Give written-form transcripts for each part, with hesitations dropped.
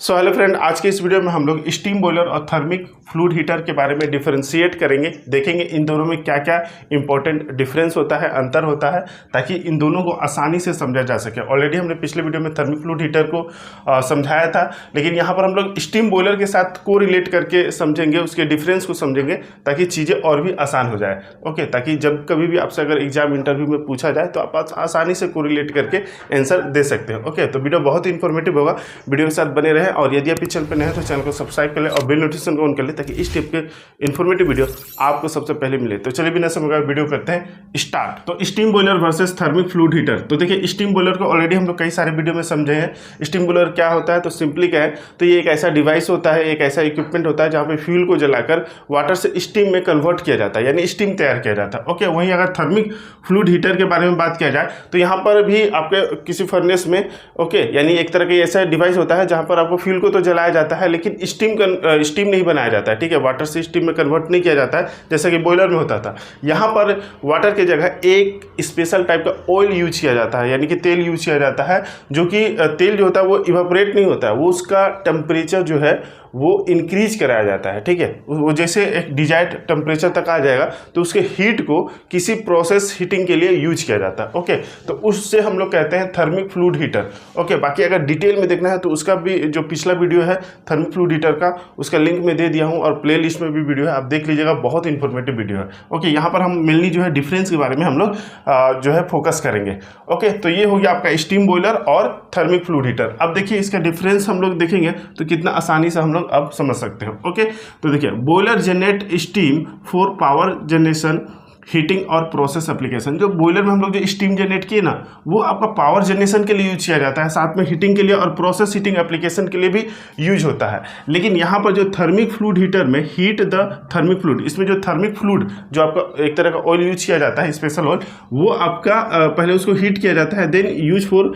So hello friend, आज के इस वीडियो में हम लोग स्टीम बॉयलर और थर्मिक फ्लूइड हीटर के बारे में डिफरेंशिएट करेंगे। देखेंगे इन दोनों में क्या क्या इंपॉर्टेंट डिफरेंस होता है, अंतर होता है, ताकि इन दोनों को आसानी से समझा जा सके। ऑलरेडी हमने पिछले वीडियो में थर्मिक फ्लूइड हीटर को समझाया था, लेकिन यहाँ पर हम लोग स्टीम बॉयलर के साथ को रिलेट करके समझेंगे, उसके डिफरेंस को समझेंगे, ताकि चीज़ें और भी आसान हो जाए। ओके, ताकि जब कभी भी आपसे अगर एग्जाम इंटरव्यू में पूछा जाए तो आप आसानी से को रिलेट करके आंसर दे सकते हो। ओके, तो वीडियो बहुत इन्फॉर्मेटिव होगा, वीडियो के साथ बने रहे। और यदि आप इस चैनल पर नए हैं तो चैनल को सब्सक्राइब कर ले और बेल नोटिफिकेशन को ऑन कर ले, ताकि इस टाइप के इन्फॉर्मेटिव वीडियो आपको सबसे पहले मिले। तो चलिए बिना समय गवाए वीडियो करते हैं स्टार्ट। तो steam boiler versus thermic fluid heater. तो देखिए, स्टीम बॉयलर को ऑलरेडी हम लोग कई सारे वीडियो में समझे हैं। स्टीम बॉयलर क्या होता है, तो सिंपली क्या है, तो ये एक ऐसा डिवाइस होता है, एक ऐसा इक्विपमेंट होता है जहाँ पे फ्यूल को जलाकर वाटर से स्टीम में कन्वर्ट किया जाता है, यानी स्टीम तैयार किया जाता है। ओके, वहीं अगर थर्मिक फ्लूइड हीटर के बारे में बात किया जाए तो यहाँ पर भी आपके किसी फर्नेस में यानी एक तरह का ऐसा डिवाइस होता है जहाँ पर आपको फ्यूल को तो जलाया जाता है, लेकिन स्टीम नहीं बनाया जाता है। ठीक है, वाटर से स्टीम में कन्वर्ट नहीं किया जाता है जैसा कि बॉयलर में होता था। यहाँ पर वाटर की जगह एक स्पेशल टाइप का ऑयल यूज किया जाता है, यानी कि तेल यूज किया जाता है, जो कि तेल जो होता है वो इवापोरेट नहीं होता है, वो उसका टेम्परेचर जो है वो इंक्रीज कराया जाता है। ठीक है, वो जैसे एक डिजायर्ड टेम्परेचर तक आ जाएगा तो उसके हीट को किसी प्रोसेस हीटिंग के लिए यूज किया जाता है। ओके, तो उससे हम लोग कहते हैं थर्मिक फ्लूइड हीटर। ओके, बाकी अगर डिटेल में देखना है तो उसका भी जो पिछला वीडियो है थर्मिक फ्लूइड हीटर का, उसका लिंक मैं दे दिया हूँ और प्ले लिस्ट में भी वीडियो है, आप देख लीजिएगा, बहुत इंफॉर्मेटिव वीडियो है। ओके, यहाँ पर हम मेनली जो है डिफरेंस के बारे में हम लोग जो है फोकस करेंगे। ओके, तो ये हो गया आपका स्टीम बॉयलर और थर्मिक फ्लूइड हीटर। अब देखिए इसका डिफरेंस हम लोग देखेंगे तो कितना आसानी से हम लोग अब समझ सकते हैं। ओके, तो देखिए, boiler generate steam for power generation, heating और प्रोसेस एप्लीकेशन। जो बॉयलर में हम लोग जो स्टीम जनरेट किए ना, वो आपका पावर जनरेशन के लिए यूज किया जाता है, साथ में हीटिंग के लिए और प्रोसेस हीटिंग एप्लीकेशन के लिए भी यूज होता है। लेकिन यहाँ पर जो थर्मिक फ्लूइड हीटर में हीट द थर्मिक फ्लूइड, इसमें जो थर्मिक फ्लूइड जो आपका एक तरह का ऑयल यूज किया जाता है, स्पेशल ऑयल, वो आपका पहले उसको हीट किया जाता है, then use for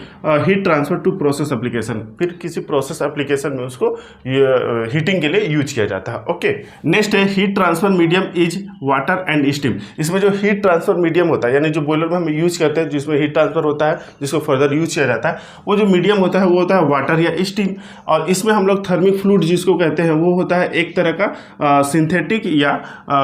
heat transfer to process application, फिर किसी प्रोसेस एप्लीकेशन में उसको हीटिंग के लिए यूज किया जाता है। ओके, नेक्स्ट है heat transfer medium is water and steam. इसमें जो हीट ट्रांसफर मीडियम होता है, यानी जो बॉयलर में हम यूज करते हैं जिसमें हीट ट्रांसफर होता है, जिसको फर्दर यूज किया जाता है, वो जो मीडियम होता है वो होता है वाटर या स्टीम। और इसमें हम लोग थर्मिक फ्लूइड जिसको कहते हैं वो होता है एक तरह का सिंथेटिक या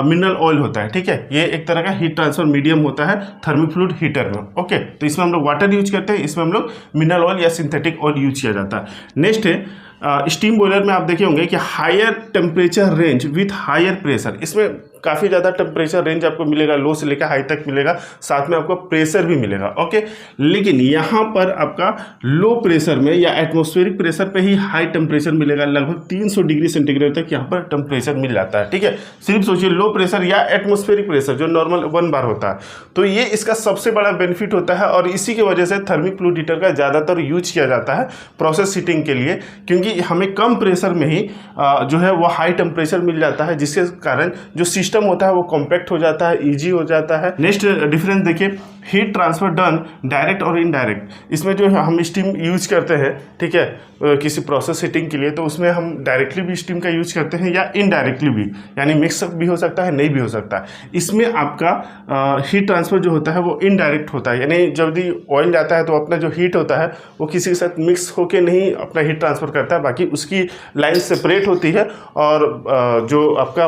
मिनरल ऑयल होता है। ठीक है, ये एक तरह का हीट ट्रांसफर मीडियम होता है थर्मिक फ्लूइड हीटर में। ओके, तो इसमें हम लोग वाटर यूज करते हैं, इसमें हम लोग मिनरल ऑयल या सिंथेटिक ऑयल यूज किया जाता है। नेक्स्ट है स्टीम बॉयलर में आप देखे होंगे कि higher temperature range with higher pressure. इसमें काफ़ी ज़्यादा टेम्परेचर रेंज आपको मिलेगा, लो से लेकर हाई तक मिलेगा, साथ में आपको प्रेशर भी मिलेगा। ओके, लेकिन यहाँ पर आपका लो प्रेशर में या एटमॉस्फेरिक प्रेशर पे ही हाई टेम्परेचर मिलेगा, लगभग 300 डिग्री सेंटीग्रेड तक यहाँ पर टेम्परेचर मिल जाता है। ठीक है, सिर्फ सोचिए लो प्रेशर या एटमॉस्फेरिक प्रेशर जो नॉर्मल 1 बार होता है, तो ये इसका सबसे बड़ा बेनिफिट होता है। और इसी की वजह से थर्मिक फ्लूइड हीटर का ज़्यादातर यूज किया जाता है प्रोसेस हीटिंग के लिए, क्योंकि हमें कम प्रेशर में ही जो है वो हाई टेम्परेचर मिल जाता है, जिसके कारण जो सिस्टम होता है वो कॉम्पैक्ट हो जाता है, इजी हो जाता है। नेक्स्ट डिफरेंस देखिए, हीट ट्रांसफर डन डायरेक्ट और इनडायरेक्ट। इसमें जो हम स्टीम यूज करते हैं, ठीक है, किसी प्रोसेस हीटिंग के लिए, तो उसमें हम डायरेक्टली भी स्टीम का यूज करते हैं या इनडायरेक्टली भी, यानी मिक्स भी हो सकता है, नहीं भी हो सकता है। इसमें आपका हीट ट्रांसफर जो होता है वो इनडायरेक्ट होता है, यानी जब भी ऑयल जाता है तो अपना जो हीट होता है वो किसी के साथ मिक्स होकर नहीं अपना हीट ट्रांसफर करता है, बाकी उसकी लाइन सेपरेट होती है। और जो आपका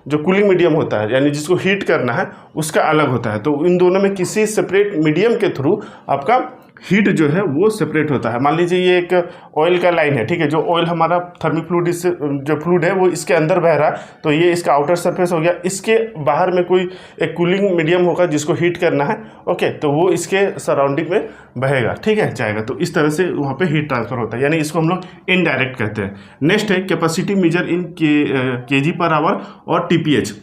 जो कूलिंग मीडियम होता है, यानी जिसको हीट करना है, उसका अलग होता है। तो इन दोनों में किसी सेपरेट मीडियम के थ्रू आपका हीट जो है वो सेपरेट होता है। मान लीजिए ये एक ऑयल का लाइन है, ठीक है, जो ऑयल हमारा थर्मिक फ्लूइड इससे जो फ्लूइड है वो इसके अंदर बह रहा है, तो ये इसका आउटर सरफेस हो गया। इसके बाहर में कोई एक कूलिंग मीडियम होगा जिसको हीट करना है। ओके, तो वो इसके सराउंडिंग में बहेगा, ठीक है, जाएगा। तो इस तरह से वहाँ पे हीट ट्रांसफर होता है, यानी इसको हम लोग इनडायरेक्ट कहते हैं। नेक्स्ट है capacity measure in KG per hour और टीपीएच।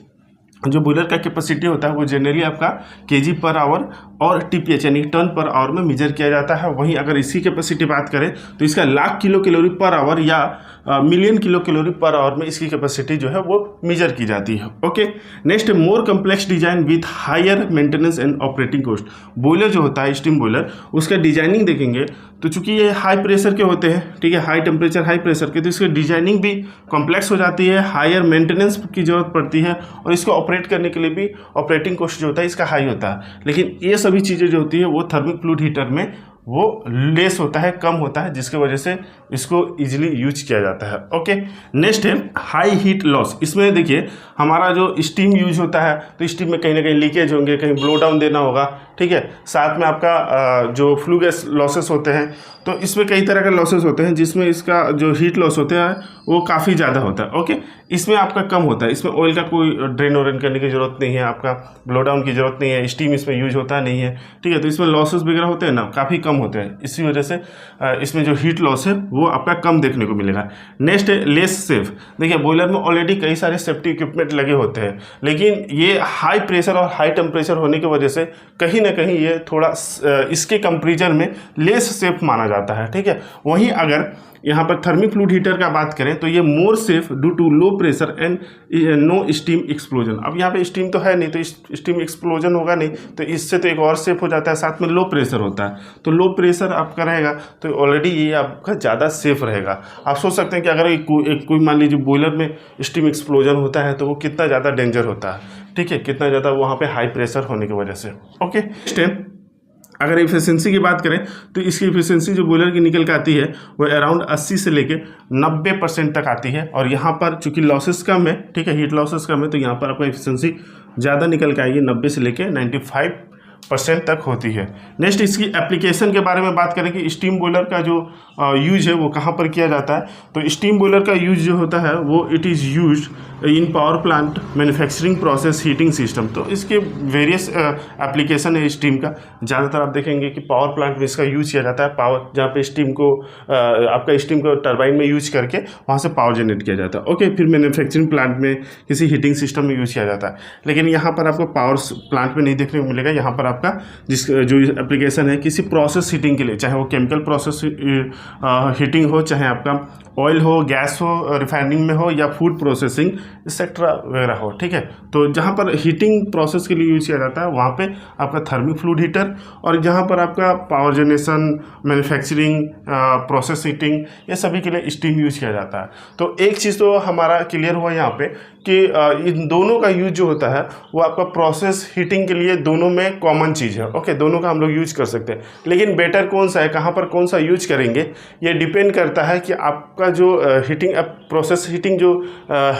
जो बॉयलर का कैपेसिटी होता है वो जनरली आपका केजी पर आवर और टीपीएच यानी टन पर आवर में मेजर किया जाता है। वहीं अगर इसकी कैपेसिटी बात करें तो इसका lakh kilocalorie per hour या million kilocalorie per hour में इसकी कैपेसिटी जो है वो मेजर की जाती है। Okay, next more complex design with higher maintenance and operating cost. Boiler जो होता है स्टीम बॉयलर, उसका डिजाइनिंग देखेंगे तो चूंकि ये हाई प्रेशर के होते हैं, ठीक है, हाई टेम्परेचर हाई प्रेशर के, तो इसकी डिजाइनिंग भी कॉम्प्लेक्स हो जाती है, हायर मेंटेनेंस की जरूरत पड़ती है, और इसको ऑपरेट करने के लिए भी ऑपरेटिंग कॉस्ट जो होता है इसका हाई होता है। लेकिन ये सभी चीज़ें जो होती है वो थर्मिक फ्लूइड हीटर में वो लेस होता है, कम होता है, जिसकी वजह से इसको इजीली यूज किया जाता है। ओके, नेक्स्ट है हाई हीट लॉस। इसमें देखिए हमारा जो स्टीम यूज होता है तो स्टीम में कहीं ना कहीं लीकेज होंगे, कहीं ब्लो डाउन देना होगा, ठीक है। साथ में आपका जो फ्लू गैस लॉसेस होते हैं, तो इसमें कई तरह के लॉसेस होते हैं जिसमें इसका जो हीट लॉस होता है वो काफ़ी ज़्यादा होता है। ओके, इसमें आपका कम होता है, इसमें ऑयल का कोई ड्रेन वरेन करने की ज़रूरत नहीं है, आपका ब्लो डाउन की ज़रूरत नहीं है, स्टीम इसमें यूज होता नहीं है, ठीक है। तो इसमें लॉसेस वगैरह होते हैं ना, काफ़ी कम होते हैं, इसी वजह से इसमें जो हीट लॉस है वो आपका कम देखने को मिलेगा। नेक्स्ट है लेस सेफ। देखिए बॉयलर में ऑलरेडी कई सारे सेफ्टी इक्विपमेंट लगे होते हैं, लेकिन ये हाई प्रेशर और हाई टेम्परेचर होने की वजह से कहीं ना कहीं ये थोड़ा इसके कंपेरिजन में लेस सेफ माना जाता है, ठीक है। वहीं अगर यहाँ पर थर्मिक फ्लूइड हीटर का बात करें तो ये more safe due to low pressure and no steam explosion. अब यहाँ पे स्टीम तो है नहीं, तो स्टीम एक्सप्लोजन होगा नहीं, तो इससे तो एक और सेफ हो जाता है। साथ में लो प्रेशर होता है, तो लो प्रेशर आपका रहेगा तो ऑलरेडी ये आपका ज़्यादा सेफ रहेगा। आप सोच सकते हैं कि अगर कोई मान लीजिए बॉयलर में स्टीम एक्सप्लोजन होता है तो वो कितना ज़्यादा डेंजर होता है, ठीक है, कितना ज़्यादा वहाँ पर हाई प्रेशर होने की वजह से। ओके, स्टेप अगर एफिशिएंसी की बात करें तो इसकी एफिशिएंसी जो बॉयलर की निकल के आती है वो अराउंड 80 से लेके 90% तक आती है। और यहाँ पर चूंकि लॉसेस कम है, ठीक है, हीट लॉसेस कम है, तो यहाँ पर आपका एफिशिएंसी ज़्यादा निकल के आएगी, 90 से लेके 95% तक होती है। नेक्स्ट इसकी एप्लीकेशन के बारे में बात करें कि स्टीम बॉयलर का जो यूज है वो कहाँ पर किया जाता है, तो स्टीम बॉयलर का यूज जो होता है वो it is use in power plant manufacturing process heating system. तो इसके वेरियस एप्लीकेशन है स्टीम का। ज़्यादातर आप देखेंगे कि पावर प्लांट में इसका यूज किया जाता है, पावर जहाँ पे स्टीम को आपका स्टीम को टरबाइन में यूज करके वहाँ से पावर जनरेट किया जाता है। ओके, फिर मैन्युफैक्चरिंग प्लांट में किसी हीटिंग सिस्टम में यूज किया जाता है, लेकिन यहाँ पर आपको पावर प्लांट में नहीं देखने को मिलेगा। यहाँ पर आपका जो एप्लीकेशन है किसी प्रोसेस हीटिंग के लिए, चाहे वो केमिकल प्रोसेस हीटिंग हो, चाहे आपका ऑयल हो, गैस हो, रिफाइनिंग में हो, या फूड प्रोसेसिंग एक्सेट्रा वगैरह हो, ठीक है। तो जहाँ पर हीटिंग प्रोसेस के लिए यूज किया जाता है वहाँ पे आपका थर्मिक फ्लूइड हीटर, और जहाँ पर आपका power generation, manufacturing, process heating, ये सभी के लिए स्टीम यूज किया जाता है। तो एक चीज़ तो हमारा क्लियर हुआ यहाँ पे कि इन दोनों का यूज जो होता है वो आपका प्रोसेस हीटिंग के लिए दोनों में कॉमन चीज़ है। ओके, दोनों का हम लोग यूज कर सकते हैं, लेकिन बेटर कौन सा है, कहाँ पर कौन सा यूज करेंगे, ये डिपेंड करता है कि आपका जो हीटिंग प्रोसेस हीटिंग जो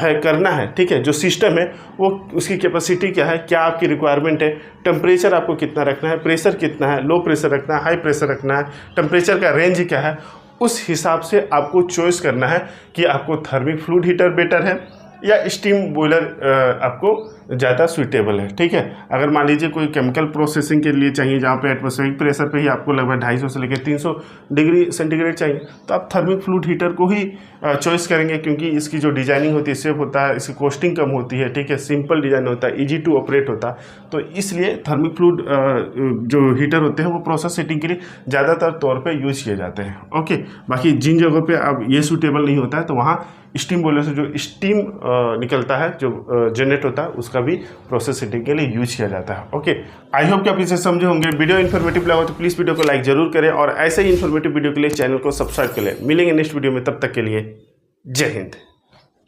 है करना है, ठीक है, जो सिस्टम है वो उसकी कैपेसिटी क्या है, क्या आपकी रिक्वायरमेंट है, टेम्परेचर आपको कितना रखना है, प्रेशर कितना है, लो प्रेशर रखना है, हाई प्रेशर रखना है, टेम्परेचर का रेंज क्या है, उस हिसाब से आपको चॉइस करना है कि आपको थर्मिक फ्लूइड हीटर बेटर है या स्टीम बॉयलर आपको ज़्यादा सूटेबल है, ठीक है। अगर मान लीजिए कोई केमिकल प्रोसेसिंग के लिए चाहिए जहाँ पे एटमॉस्फेरिक प्रेशर पे ही आपको लगभग 250 से लेकर 300 डिग्री सेंटीग्रेड चाहिए, तो आप थर्मिक फ्लूइड हीटर को ही चॉइस करेंगे, क्योंकि इसकी जो डिजाइनिंग होती है सेफ होता है, इसकी कॉस्टिंग कम होती है, ठीक है, सिंपल डिजाइन होता है, ईजी टू ऑपरेट होता है। तो इसलिए थर्मिक फ्लूइड जो हीटर होते हैं वो प्रोसेस हीटिंग के लिए ज़्यादातर तौर पर यूज किए जाते हैं। ओके, बाकी जिन जगहों पर अब ये सूटेबल नहीं होता है तो वहाँ स्टीम बॉयलर से जो स्टीम निकलता है, जो जनरेट होता है, उसका भी प्रोसेस हीटिंग के लिए यूज किया जाता है। ओके, आई होप कि आप इसे समझे होंगे। वीडियो इन्फॉर्मेटिव लगा तो प्लीज़ वीडियो को लाइक जरूर करें, और ऐसे ही इन्फॉर्मेटिव वीडियो के लिए चैनल को सब्सक्राइब कर लें। मिलेंगे नेक्स्ट वीडियो में, तब तक के लिए जय हिंद।